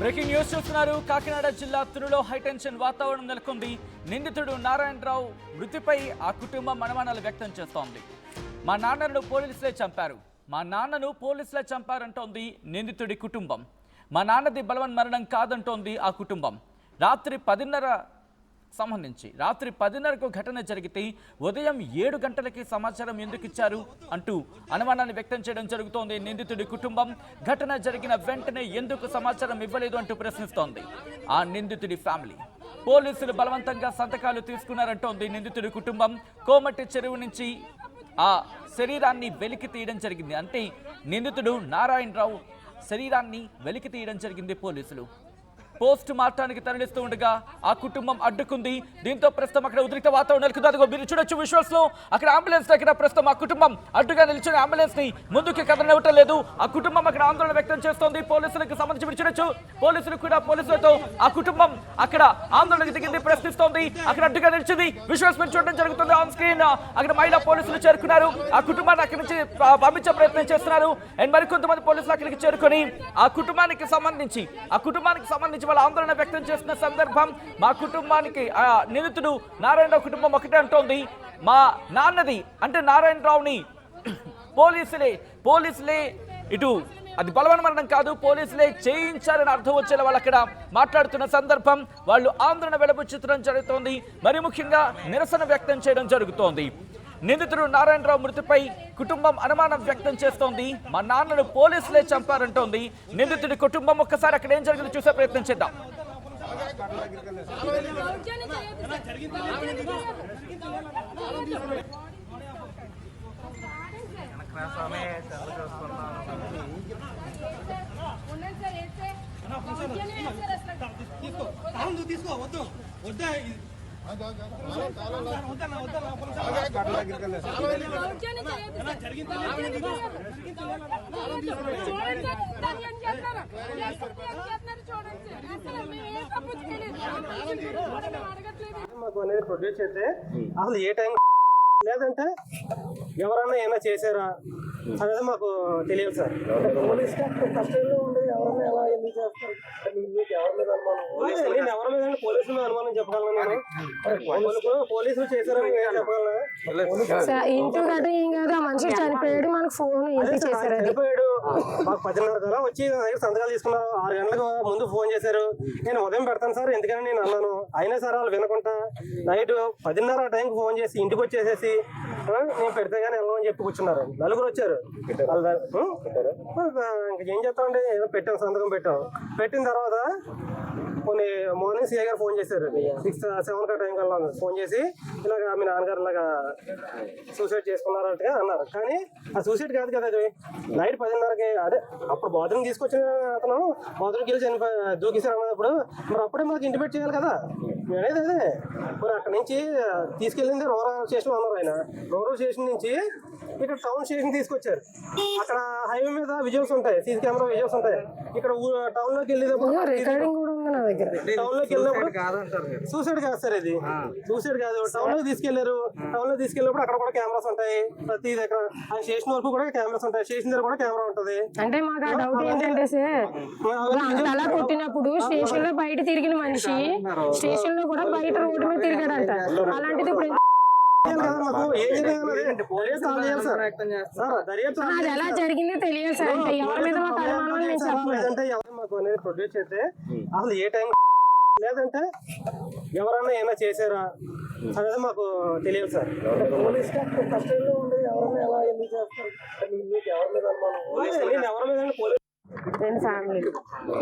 Breaking news చూస్తున్నారు. కాకినాడ జిల్లా తునిలో high tension వాతావరణం నెలకొంది. నిందితుడు నారాయణరావు మృతిపై ఆ కుటుంబం అనుమానాలు వ్యక్తం చేస్తోంది. మా నాన్నను పోలీసులే చంపారంటోంది నిందితుడి కుటుంబం. మా నాన్నది బలవన్మరణం కాదంటోంది ఆ కుటుంబం. రాత్రి 10:30కు ఘటన జరిగితే ఉదయం 7 గంటలకి సమాచారం ఎందుకు ఇచ్చారు అంటూ అనుమానాన్ని వ్యక్తం చేయడం జరుగుతోంది. నిందితుడి కుటుంబం ఘటన జరిగిన వెంటనే ఎందుకు సమాచారం ఇవ్వలేదు అంటూ ప్రశ్నిస్తోంది ఆ నిందితుడి ఫ్యామిలీ. పోలీసులు బలవంతంగా సంతకాలు తీసుకున్నారంటోంది నిందితుడి కుటుంబం. కోమటి చెరువు నుంచి ఆ శరీరాన్ని వెలికి తీయడం జరిగింది. అంటే నిందితుడు నారాయణరావు శరీరాన్ని వెలికి తీయడం జరిగింది. పోలీసులు పోస్ట్ మార్టానికి తరలిస్తూ ఉండగా ఆ కుటుంబం అడ్డుకుంది. దీంతో ప్రస్తుతం అక్కడ ఉద్రిక్త వాతావరణం నెలకొంది. అదిగో మీరు చూడొచ్చు విజువల్స్ లో అక్కడ అంబులెన్స్ దగ్గర ప్రస్తుతం ఆ కుటుంబం అడ్డుగా నిల్చుని అంబులెన్స్ ని ముందుకి కదలనివ్వటం లేదు. ఆ కుటుంబం అక్కడ ఆందోళన వ్యక్తం చేస్తోంది. పోలీసులకు సంబంధించి మీరు చూడొచ్చు పోలీసులతో ఆ కుటుంబం అక్కడ ఆందోళనకు దిగింది, ప్రశ్నిస్తోంది. అక్కడ అడ్డుగా నిలిచింది. విజువల్స్ మీరు చూడడం జరుగుతుంది ఆన్ స్క్రీన్. అక్కడ మహిళా పోలీసులు చేరుకున్నారు. ఆ కుటుంబాన్ని అక్కడి నుంచి పంపించే ప్రయత్నం చేస్తున్నారు. అండ్ మరికొంతమంది పోలీసులు అక్కడికి చేరుకొని ఆ కుటుంబానికి సంబంధించి వాళ్ళ ఆందోళన వ్యక్తం చేస్తున్న సందర్భం. మా కుటుంబానికి నిందితుడు నారాయణరావు కుటుంబం ఒకటే అంటోంది, మా నాన్నది అంటే నారాయణరావుని పోలీసులే ఇటు అది బలవన్మరణం కాదు, పోలీసులే చేయించారని అర్థం వచ్చేలా వాళ్ళు అక్కడ మాట్లాడుతున్న సందర్భం. వాళ్ళు ఆందోళన వెలబుచ్చడం జరుగుతోంది. మరి ముఖ్యంగా నిరసన వ్యక్తం చేయడం జరుగుతోంది. నిందితుడు నారాయణరావు మృతిపై కుటుంబం అనుమానం వ్యక్తం చేస్తోంది. మా నాన్నను పోలీసులే చంపారంటోంది నిందితుడి కుటుంబం. ఒక్కసారి అక్కడ ఏం జరిగిందో చూసే ప్రయత్నం చేద్దాం. మాకు అనేది ప్రొడ్యూస్ చేస్తే అసలు ఏ టైం లేదంటే ఎవరన్నా ఏమైనా చేశారా అనేది మాకు తెలియదు సార్. పోలీస్ కస్టడీలో ఉండి ఎవరన్నా ఎలా ఎందుకు చేస్తారు? మీకు ఎవరి మీద అనుమానం? నేను ఎవరి మీద పోలీసుల మీద అనుమానం చెప్పగలను. నేను పోలీసులు చేశారని చెప్పగలను. ఇంటి గట్రా ఏం కాదు, ఆ మనిషి చనిపోయాడు, మనకు ఫోన్ చనిపోయాడు. మాకు 10:30 కల్లా వచ్చి నా దగ్గర సంతకాలు తీసుకున్నారు. 6 గంటలకు ముందు ఫోన్ చేశారు. నేను ఉదయం పెడతాను సార్ ఎందుకని నేను అన్నాను. అయినా సార్ వాళ్ళు వినకుండా నైట్ 10:30 ఆ టైంకి ఫోన్ చేసి ఇంటికి వచ్చేసేసి నేను పెడితే కానీ వెళ్ళమని చెప్పి కూర్చున్నారు. నలుగురు వచ్చారు. ఇంకేం చెప్తామండి, ఏదో పెట్టాం, సంతకం పెట్టిన తర్వాత కొన్ని మార్నింగ్ సిఐ గారు ఫోన్ చేశారు. 6-7 టైం కల్లా ఫోన్ చేసి ఇలాగ మీ నాన్నగారు ఇలాగా సూసైడ్ చేసుకున్నారంటగా అన్నారు. కానీ ఆ సూసైడ్ కాదు కదా, అది నైట్ 10:30కి అదే అప్పుడు బాత్రూమ్ తీసుకొచ్చిన అతను బాత్రూమ్కి వెళ్ళి దూకేశారు అన్నప్పుడు మరి అప్పుడే మాకు ఇంటిమేట్ చేయాలి కదా. అనేది అదే మరి అక్కడి నుంచి తీసుకెళ్ళింది రూరల్ స్టేషన్ అన్నారు. ఆయన రూరల్ స్టేషన్ నుంచి ఇక్కడ టౌన్ స్టేషన్ తీసుకొచ్చారు. అక్కడ హైవే మీద విజువల్స్ ఉంటాయి, సీసీ కెమెరా విజువల్స్ ఉంటాయి. ఇక్కడ టౌన్ లోకి వెళ్ళేటప్పుడు టౌన్ లోకి వెళ్ళినప్పుడు సూసైడ్ కాదు సార్, ఇది సూసైడ్ కాదు. టౌన్ లోకి తీసుకెళ్ళినప్పుడు అక్కడ కూడా కెమెరాస్ ఉంటాయి. ప్రతి దగ్గర ఆ స్టేషన్ వరకు కూడా కెమెరాస్ ఉంటాయి. స్టేషన్ దగ్గర కూడా కెమెరా ఉంటది. అంటే మాకు ఆ డౌట్ ఏంటంటే సార్, అలా కొట్టినప్పుడు స్టేషన్ లో బయట తిరిగిన మనిషి స్టేషన్ లో కూడా బయట రోడ్డు మీద తిరిగాడంట. అలాంటిది ఇప్పుడు అది ఎలా జరిగిందో తెలియదు సార్. ఎవరి మీద మాకు అనుమానం నేను చెప్పలేదంటే ఎవరు మాకు అనేది ప్రొడ్యూస్ చేస్తే అసలు ఏ టైం లేదంటే ఎవరన్నా ఏమైనా చేశారా అనేది మాకు తెలియదు సార్. పోలీస్ కస్టడీలో ఉండి ఎవరన్నా ఎలా ఎందుకు చేస్తారు? మీకు ఎవరి మీద అనుమానం? నేను ఎవరి మీద రెండు ఫ్యామిలీలు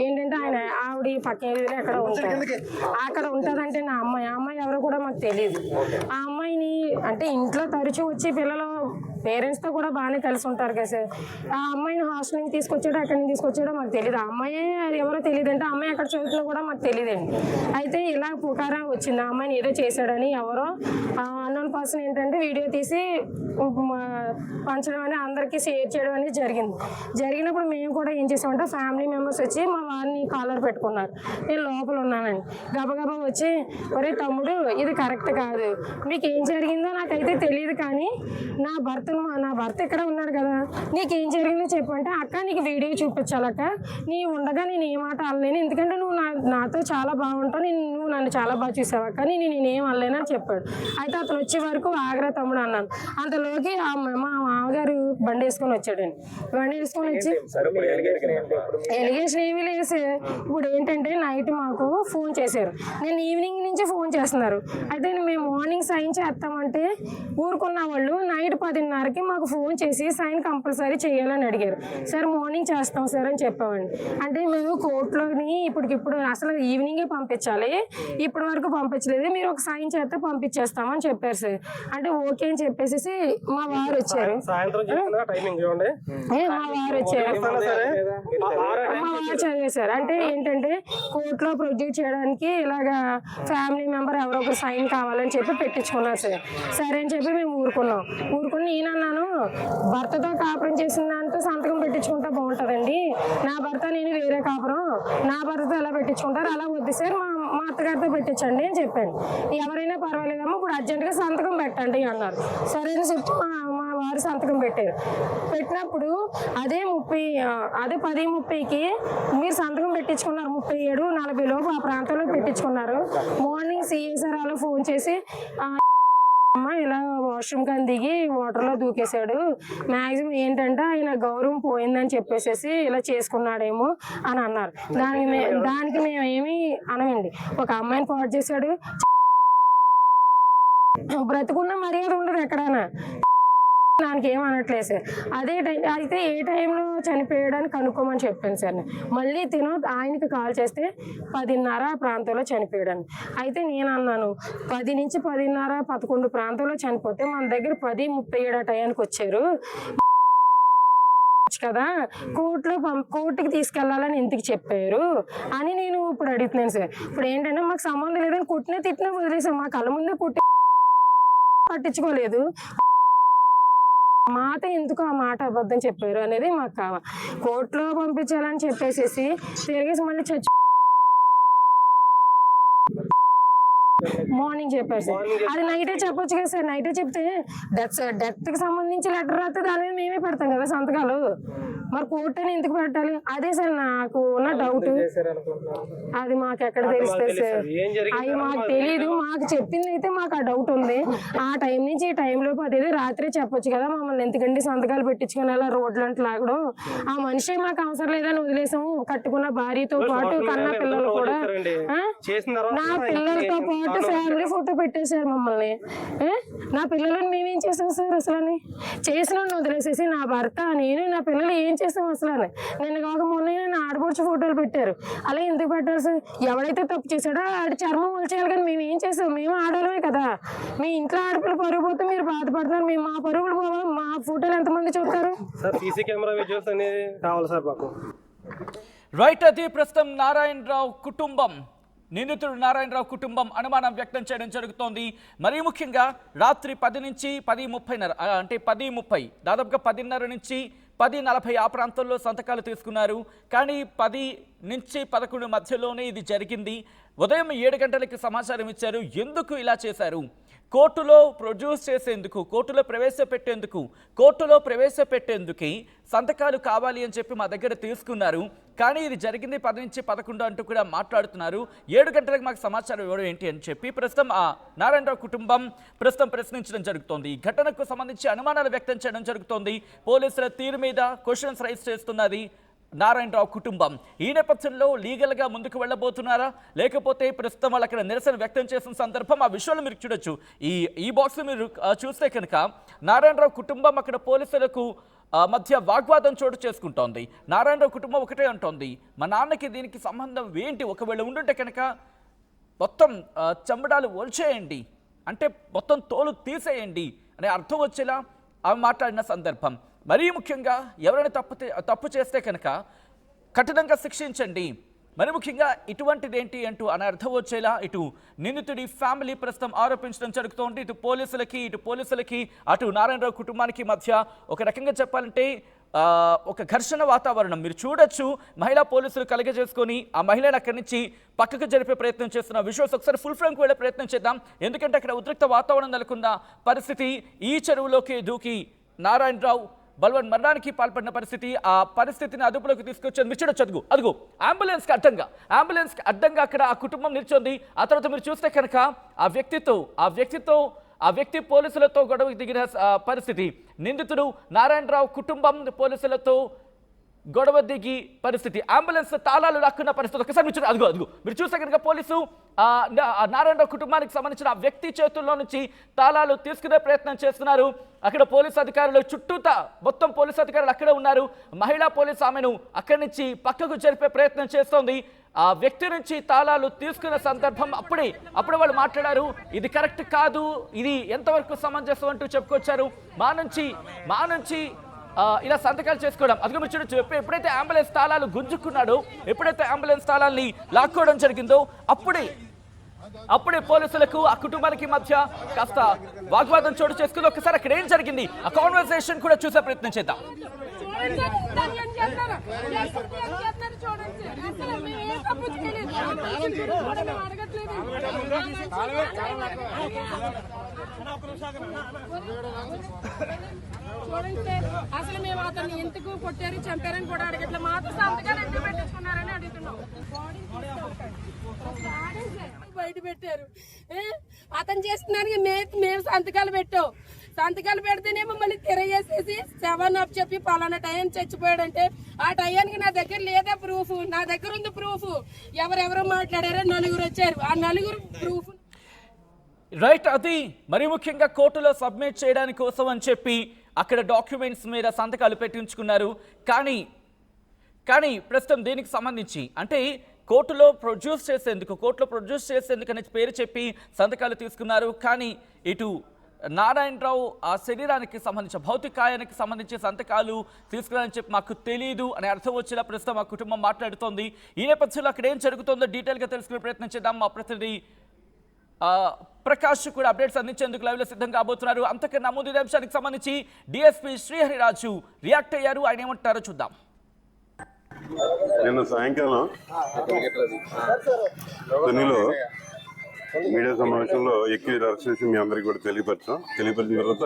ఏంటంటే ఆయన ఆవిడ పక్క ఏరియాలో అక్కడ ఉంటుందంటే నా అమ్మాయి ఎవరో కూడా మాకు తెలియదు. ఆ అమ్మాయిని అంటే ఇంట్లో తరచూ వచ్చి పిల్లలు పేరెంట్స్తో కూడా బాగానే కలిసి ఉంటారు కదా సార్. ఆ అమ్మాయిని హాస్టల్ నుంచి తీసుకొచ్చాడో అక్కడి నుంచి తీసుకొచ్చాడో మాకు తెలియదు. ఆ అమ్మాయి ఎవరో తెలియదు అంటే అమ్మాయి అక్కడ చదువుతున్నా కూడా మాకు తెలియదండి. అయితే ఇలా పుకారా వచ్చింది ఆ అమ్మాయిని ఏదో చేశాడని ఎవరో అన్నోన్ పర్సన్ ఏంటంటే వీడియో తీసి పంచడం అని అందరికీ షేర్ చేయడం అనేది జరిగినప్పుడు మేము కూడా ఏం చేసామంటే ఫ్యామిలీ మెంబర్స్ వచ్చి మా వారిని కాలర్ పెట్టుకున్నారు. నేను లోపల ఉన్నానండి. గబగబా వచ్చి ఒరే తమ్ముడు ఇది కరెక్ట్ కాదు, మీకు ఏం జరిగిందో నాకైతే తెలియదు, కానీ నా భర్త ఇక్కడ ఉన్నాడు కదా, నీకేం జరిగిందో చెప్పంటే అక్క నీకు వీడియో చూపించాలక్క, నీ ఉండగా నేను ఏ మాట అనలేను, ఎందుకంటే నువ్వు నాతో చాలా బాగుంటావు, నువ్వు నన్ను చాలా బాగా చూసావు అక్క, నేనేం అనలేను అని చెప్పాడు. అయితే అతను వచ్చే వరకు ఆగ్రా తమ్ముడు అన్నాను. అంతలోకి మా మామగారు బండి వేసుకొని వచ్చాడండి. బండి వేసుకొని వచ్చి ఎలిగేషన్ ఏమీ లేదు సార్. ఇప్పుడు ఏంటంటే నైట్ మాకు ఫోన్ చేశారు, నేను ఈవినింగ్ నుంచి ఫోన్ చేస్తున్నారు. అయితే మేము మార్నింగ్ సైన్ చేస్తామంటే ఊరుకున్న వాళ్ళు నైట్ 10:30కి మాకు ఫోన్ చేసి సైన్ కంపల్సరీ చేయాలని అడిగారు. సార్ మార్నింగ్ చేస్తాం సార్ అని చెప్పామండి. అంటే మేము కోర్టులోని ఇప్పటికిప్పుడు అసలు ఈవినింగే పంపించాలి, ఇప్పటి వరకు పంపించలేదు, మీరు ఒక సైన్ చేస్తే పంపించేస్తామని చెప్పారు సార్. అంటే ఓకే అని చెప్పేసి మా వారు వచ్చారు. మా వారు చదివేశారు. అంటే ఏంటంటే కోర్టులో ప్రొడ్యూస్ చేయడానికి ఇలాగా ఫ్యామిలీ మెంబర్ ఎవరో ఒక సైన్ కావాలని చెప్పి పెట్టించుకున్నారు సార్. సరే అని చెప్పి మేము ఊరుకుని నేనన్నాను, భర్తతో కాపురం చేసిన దాంతో సంతకం పెట్టించుకుంటే బాగుంటుందండి, నా భర్త నేను వేరే కాపురం, నా భర్తతో ఎలా పెట్టించుకుంటారు, అలా వద్దు సార్ మా అత్తగారితో పెట్టించండి అని చెప్పాను. ఎవరైనా పర్వాలేదమ్మా ఇప్పుడు అర్జెంటుగా సంతకం పెట్టండి అన్నారు. సరే అని చెప్పి మా వారు సంతకం పెట్టినప్పుడు అదే 10:30కి మీరు సంతకం పెట్టించుకున్నారు, 37:40 లోపు ఆ ప్రాంతంలో పెట్టించుకున్నారు. మార్నింగ్ సిఐ సార్ అలా ఫోన్ చేసి అమ్మ ఇలా వాష్రూమ్ కానీ దిగి వాటర్లో దూకేశాడు, మ్యాక్సిమం ఏంటంటే ఆయన గౌరవం పోయిందని చెప్పేసి ఇలా చేసుకున్నాడేమో అని అన్నారు. దానికి మేము ఏమి అనమండి. ఒక అమ్మాయిని పాడు చేశాడు, బ్రతుకున్న మర్యాద ఉండదు ఎక్కడైనా, దానికి ఏం అనట్లేదు సార్. అదే అయితే ఏ టైంలో చనిపోయాడని కనుక్కోమని చెప్పాను సార్. మళ్ళీ ఆయనకి కాల్ చేస్తే 10:30 ప్రాంతంలో చనిపోయాడని. అయితే నేను అన్నాను 10 నుంచి 10:30, 11 ప్రాంతంలో చనిపోతే మన దగ్గర 10:37 టయానికి వచ్చారు కదా, కోర్టుకి తీసుకెళ్లాలని ఎందుకు చెప్పారు అని నేను ఇప్పుడు అడుగుతున్నాను సార్. ఇప్పుడు ఏంటంటే మాకు సంబంధం లేదని తిట్టినా వదిలేసాం, మా కళ్ళ ముందే పట్టించుకోలేదు, మాట ఎందుకు ఆ మాట అబద్ధం చెప్పారు అనేది మాకు కావాలి. కోర్టులో పంపించాలని చెప్పేసి తిరిగేసి మళ్ళీ మార్నింగ్ చెప్పారు సార్. అది నైటే చెప్పొచ్చు కదా సార్. నైటే చెప్తే డెత్కి సంబంధించి లెటర్ రాస్తే దాని మీద మేమే పెడతాం కదా సంతకాలు, మరి కోర్టు అని ఎందుకు పెట్టాలి? అదే సార్ నాకు ఉన్న డౌట్. అది మాకు ఎక్కడ తెలుస్తుంది సార్, అవి మాకు తెలీదు. మాకు చెప్పింది అయితే మాకు ఆ డౌట్ ఉంది. ఆ టైం నుంచి ఈ టైంలోపు అదేదో రాత్రే చెప్పొచ్చు కదా, మమ్మల్ని ఎందుకంటే సంతకాలు పెట్టించుకుని అలా రోడ్లంటే లాగడం. ఆ మనిషి మాకు అవసరం లేదని వదిలేసాము. కట్టుకున్న భార్యతో పాటు కన్న పిల్లలు కూడా, నా పిల్లలతో పాటు ఫ్యామిలీ ఫోటో పెట్టేశారు మమ్మల్ని. నా పిల్లలను మేమేం చేసాం సార్? అసలు చేసిన వదిలేసేసి నా భర్త నేను నా పిల్లలు ఏం చేసాం అసలు? నిన్న కాక మొన్న నా ఆడపడుచు ఫోటోలు పెట్టారు. అలా ఎందుకు పెట్టారు సార్? ఎవడైతే తప్పు చేశాడో ఆడి చర్మం వల్చేయాలి, కానీ మేము ఏం చేసాం? మేము ఆడవాళ్ళమే కదా. మీ ఇంట్లో ఆడపిల్ల పరుగు పోతే మీరు బాధపడుతున్నారు, మేము మా పరుగులు పోవాలి, మా ఫోటోలు ఎంతమంది చూస్తారు సార్? సీసీ కెమెరా విజువల్స్ అనేది కావాలి సార్ మాకు. రైట్, అది ప్రస్తుతం నారాయణరావు కుటుంబం, నిందితుడు నారాయణరావు కుటుంబం అనుమానం వ్యక్తం చేయడం జరుగుతోంది. మరీ ముఖ్యంగా రాత్రి 10 నుంచి 10:30 అంటే 10:30 దాదాపుగా 10:30 నుంచి 10:40 ఆ ప్రాంతంలో సంతకాలు తీసుకున్నారు. కానీ 10 నుంచి 11 మధ్యలోనే ఇది జరిగింది. ఉదయం 7 గంటలకి సమాచారం ఇచ్చారు. ఎందుకు ఇలా చేశారు? కోర్టులో ప్రొడ్యూస్ చేసేందుకు, కోర్టులో ప్రవేశపెట్టేందుకు సంతకాలు కావాలి అని చెప్పి మా దగ్గర తీసుకున్నారు. కానీ ఇది జరిగింది 10 నుంచి 11 అంటూ కూడా మాట్లాడుతున్నారు. 7 గంటలకు మాకు సమాచారం ఇవ్వడం ఏంటి అని చెప్పి ప్రస్తుతం ఆ నారాయణరావు కుటుంబం ప్రశ్నించడం జరుగుతోంది. ఈ ఘటనకు సంబంధించి అనుమానాలు వ్యక్తం చేయడం జరుగుతోంది. పోలీసుల తీరు మీద క్వశ్చన్స్ రైజ్ చేస్తున్నది నారాయణరావు కుటుంబం. ఈ నేపథ్యంలో లీగల్గా ముందుకు వెళ్ళబోతున్నారా, లేకపోతే ప్రస్తుతం వాళ్ళు అక్కడ నిరసన వ్యక్తం చేసిన సందర్భం ఆ విషయాలు మీరు చూడొచ్చు. ఈ బాక్స్ మీరు చూస్తే కనుక నారాయణరావు కుటుంబం అక్కడ పోలీసులకు మధ్య వాగ్వాదం చోటు చేసుకుంటోంది. నారాయణరావు కుటుంబం ఒకటే అంటోంది, మా నాన్నకి దీనికి సంబంధం ఏంటి, ఒకవేళ ఉండుంటే కనుక మొత్తం చెంబడాలు ఒలిచేయండి, అంటే మొత్తం తోలు తీసేయండి అనే అర్థం వచ్చేలా అవి మాట్లాడిన సందర్భం. మరీ ముఖ్యంగా ఎవరైనా తప్పు చేస్తే కనుక కఠినంగా శిక్షించండి, మరి ముఖ్యంగా ఇటువంటిది ఏంటి అంటూ అని అర్థం వచ్చేలా ఇటు నిందితుడి ఫ్యామిలీ ప్రస్తుతం ఆరోపించడం జరుగుతోంది. ఇటు పోలీసులకి అటు నారాయణరావు కుటుంబానికి మధ్య ఒక రకంగా చెప్పాలంటే ఒక ఘర్షణ వాతావరణం మీరు చూడొచ్చు. మహిళా పోలీసులు కలగజేసుకొని ఆ మహిళను అక్కడి నుంచి పక్కకు జరిపే ప్రయత్నం చేస్తున్న విజువల్స్ ఒకసారి ఫుల్ ఫ్రేమ్కి వెళ్ళే ప్రయత్నం చేద్దాం. ఎందుకంటే అక్కడ ఉద్రిక్త వాతావరణం నెలకొన్న పరిస్థితి. ఈ చెరువులోకి దూకి నారాయణరావు బల్వన్ మరణానికి పాల్పడిన పరిస్థితి, ఆ పరిస్థితిని అదుపులోకి తీసుకొచ్చేది మీరు చూడొచ్చు. అదుగు అంబులెన్స్కి అడ్డంగా అక్కడ ఆ కుటుంబం నిల్చొంది. ఆ తర్వాత మీరు చూస్తే కనుక ఆ వ్యక్తి పోలీసులతో గొడవకు దిగిన పరిస్థితి. నిందితుడు నారాయణరావు కుటుంబం పోలీసులతో గొడవ దిగి పరిస్థితి. అంబులెన్స్ తాళాలు లాక్కున్న పరిస్థితి. ఒకసారి మీరు చూస్తే కనుక పోలీసు నారాయణరావు కుటుంబానికి సంబంధించిన ఆ వ్యక్తి చేతుల్లో నుంచి తాళాలు తీసుకునే ప్రయత్నం చేస్తున్నారు. అక్కడ పోలీసు అధికారులు చుట్టూతా మొత్తం పోలీసు అధికారులు అక్కడే ఉన్నారు. మహిళా పోలీసు ఆమెను అక్కడి నుంచి పక్కకు జరిపే ప్రయత్నం చేస్తోంది. ఆ వ్యక్తి నుంచి తాళాలు తీసుకున్న సందర్భం అప్పుడే వాళ్ళు మాట్లాడారు. ఇది కరెక్ట్ కాదు, ఇది ఎంతవరకు సమంజసం అంటూ చెప్పుకొచ్చారు. మా నుంచి ఇలా సంతకాలు చేసుకోవడం. అది మీరు చూడొచ్చు. ఎప్పుడైతే అంబులెన్స్ తాళాలు గుంజుకున్నాడో, ఎప్పుడైతే అంబులెన్స్ తాళాలని లాక్కోవడం జరిగిందో అప్పుడే పోలీసులకు ఆ కుటుంబానికి మధ్య కాస్త వాగ్వాదం చోటు చేసుకుంది. ఒకసారి అక్కడ ఏం జరిగింది ఆ కాన్వర్సేషన్ కూడా చూసే ప్రయత్నం చేద్దాం. చూడండి, అసలు మేము అతన్ని ఎందుకు కొట్టారు చంపారని కూడా అడగట్లే. మాతో సంతకాలు ఎందుకు పెట్టించుకున్నారని అడుగుతున్నాం. బయట పెట్టారు. అతను చేస్తున్నానికి మేము సంతకాలు పెట్టాం. సంతకాలు పెడితేనేమో మళ్ళీ తిరగేసేసి 7 అప్ చెప్పి పలానా టైం చచ్చిపోయాడంటే ఆ టైంకి నా దగ్గర లేదా ప్రూఫ్. నా దగ్గర ఉంది ప్రూఫ్. ఎవరెవరో మాట్లాడారో 4 వచ్చారు. ఆ 4 ప్రూఫ్ రైట్. అది మరి ముఖ్యంగా కోర్టులో సబ్మిట్ చేయడానికి కోసం అని చెప్పి అక్కడ డాక్యుమెంట్స్ మీద సంతకాలు పెట్టించుకున్నారు. కానీ ప్రస్తుతం దీనికి సంబంధించి అంటే కోర్టులో ప్రొడ్యూస్ చేసేందుకు అనే పేరు చెప్పి సంతకాలు తీసుకున్నారు. కానీ ఇటు నారాయణరావు ఆ శరీరానికి సంబంధించి భౌతికాయానికి సంబంధించి సంతకాలు తీసుకురాని చెప్పి మాకు తెలియదు అనే అర్థం వచ్చేలా ప్రస్తుతం ఆ కుటుంబం మాట్లాడుతోంది. ఈ నేపథ్యంలో అక్కడ ఏం జరుగుతుందో డీటెయిల్గా తెలుసుకునే ప్రయత్నం చేద్దాం. మా ప్రతినిధి ప్రకాష్ కూడా అప్డేట్స్ అందించేందుకు లైవ్లో సిద్ధం కాబోతున్నారు. అంతకన్నా ముందు ఇదే అంశానికి సంబంధించి డిఎస్పీ శ్రీహరిరాజు రియాక్ట్ అయ్యారు. ఆయన ఏమంటారో చూద్దాం. నిన్న సాయంకాలం తొనిలో మీడియా సమావేశంలో ఎక్కువ అరెస్ట్ చేసి మీ అందరికీ కూడా తెలియపరిచిన తర్వాత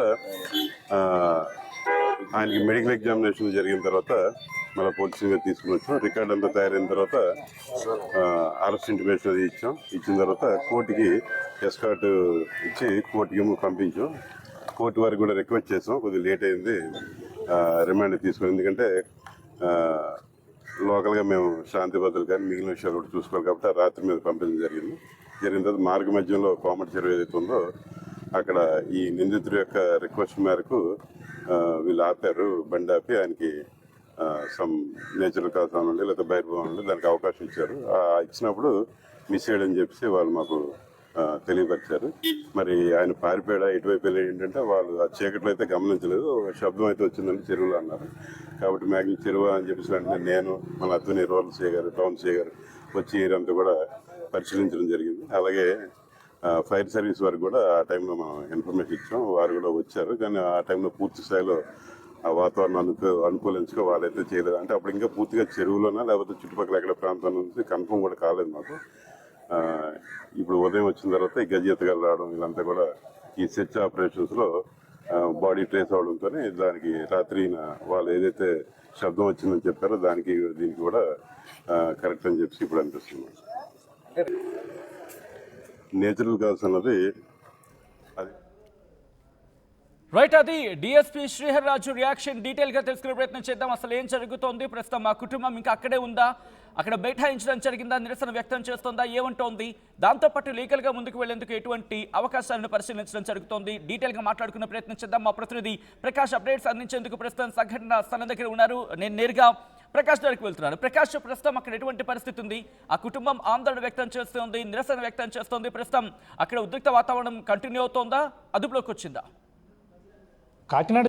ఆయనకి మెడికల్ ఎగ్జామినేషన్ జరిగిన తర్వాత మళ్ళీ పోలీసుగా తీసుకుని వచ్చాం. రికార్డ్ అంతా తయారైన తర్వాత అరెస్ట్ ఇంటిమేషన్ అది ఇచ్చిన తర్వాత కోర్టుకి ఎస్కార్ట్ ఇచ్చి కోర్టుకి పంపించాం. కోర్టు వారికి కూడా రిక్వెస్ట్ చేసాం. కొద్దిగా లేట్ అయింది రిమాండ్ తీసుకుని, ఎందుకంటే లోకల్గా మేము శాంతి భద్రతలు కానీ మిగిలిన విషయాలు కూడా చూసుకోవాలి కాబట్టి రాత్రి మీద పంపించడం జరిగిన తర్వాత మార్గ మధ్యంలో కోమటి చెరువు ఏదైతే ఉందో అక్కడ ఈ నిందితుడి యొక్క రిక్వెస్ట్ మేరకు వీళ్ళు ఆపారు. బండి ఆపి ఆయనకి సమ్ నేచురల్ కాజ్ నుండి లేదా బహిర్భావం నుండి దానికి అవకాశం ఇచ్చారు. ఇచ్చినప్పుడు మిస్ చేయడని చెప్పి వాళ్ళు మాకు తెలియపరిచారు. మరి ఆయన పారిపోయాడా ఎటువైపు వెళ్ళి ఏంటంటే వాళ్ళు ఆ చీకట్లో అయితే గమనించలేదు. శబ్దం అయితే వచ్చిందని చెరువులో అన్నారు. కాబట్టి మ్యాగ్జిమం చెరువు అని చెప్పేసి వెంటనే నేను మన అతని రూరల్ సీఏ గారు టౌన్ సీఏ గారు వచ్చి ఏరంతా కూడా పరిశీలించడం జరిగింది. అలాగే ఫైర్ సర్వీస్ వారికి కూడా ఆ టైంలో మనం ఇన్ఫర్మేషన్ ఇచ్చాం. వారు కూడా వచ్చారు. కానీ ఆ టైంలో పూర్తి స్థాయిలో ఆ వాతావరణం అనుకూలించుకో వాళ్ళైతే చేయలేదు. అంటే అప్పుడు ఇంకా పూర్తిగా చెరువులోనా లేకపోతే చుట్టుపక్కల ఎక్కడ ప్రాంతం నుంచి కన్ఫర్మ్ కూడా కాలేదు మాకు. ఇప్పుడు ఉదయం వచ్చిన తర్వాత ఈ గజెత్తగాలు రావడం వీళ్ళంతా కూడా ఈ సెర్చ్ ఆపరేషన్స్లో బాడీ ట్రేస్ అవడంతో దానికి రాత్రి వాళ్ళు ఏదైతే శబ్దం వచ్చిందని చెప్పారో దీనికి కూడా కరెక్ట్ అని చెప్పి ఇప్పుడు అనిపిస్తుంది. నేచురల్ కాజ్ అన్నది అది రైట్. అది డిఎస్పీ శ్రీహరిరాజు రియాక్షన్. డీటెయిల్గా తెలుసుకునే ప్రయత్నం చేద్దాం. అసలు ఏం జరుగుతోంది, ప్రస్తుతం ఆ కుటుంబం ఇంకా అక్కడే ఉందా, అక్కడ బైఠాయించడం జరిగిందా, నిరసన వ్యక్తం చేస్తోందా, ఏమంటోంది, దాంతోపాటు లీగల్గా ముందుకు వెళ్లేందుకు ఎటువంటి అవకాశాలను పరిశీలించడం జరుగుతోంది, డీటెయిల్గా మాట్లాడుకునే ప్రయత్నం చేద్దాం. మా ప్రతినిధి ప్రకాష్ అప్డేట్స్ అందించేందుకు ప్రస్తుతం సంఘటన స్థలం దగ్గర ఉన్నారు. నేను నేరుగా ప్రకాష్ దగ్గరికి వెళ్తున్నాను. ప్రకాష్, ప్రస్తుతం అక్కడ ఎటువంటి పరిస్థితి ఉంది? ఆ కుటుంబం ఆందోళన వ్యక్తం చేస్తోంది, నిరసన వ్యక్తం చేస్తోంది. ప్రస్తుతం అక్కడ ఉద్రిక్త వాతావరణం కంటిన్యూ అవుతోందా, అదుపులోకి వచ్చిందా? కాకినాడ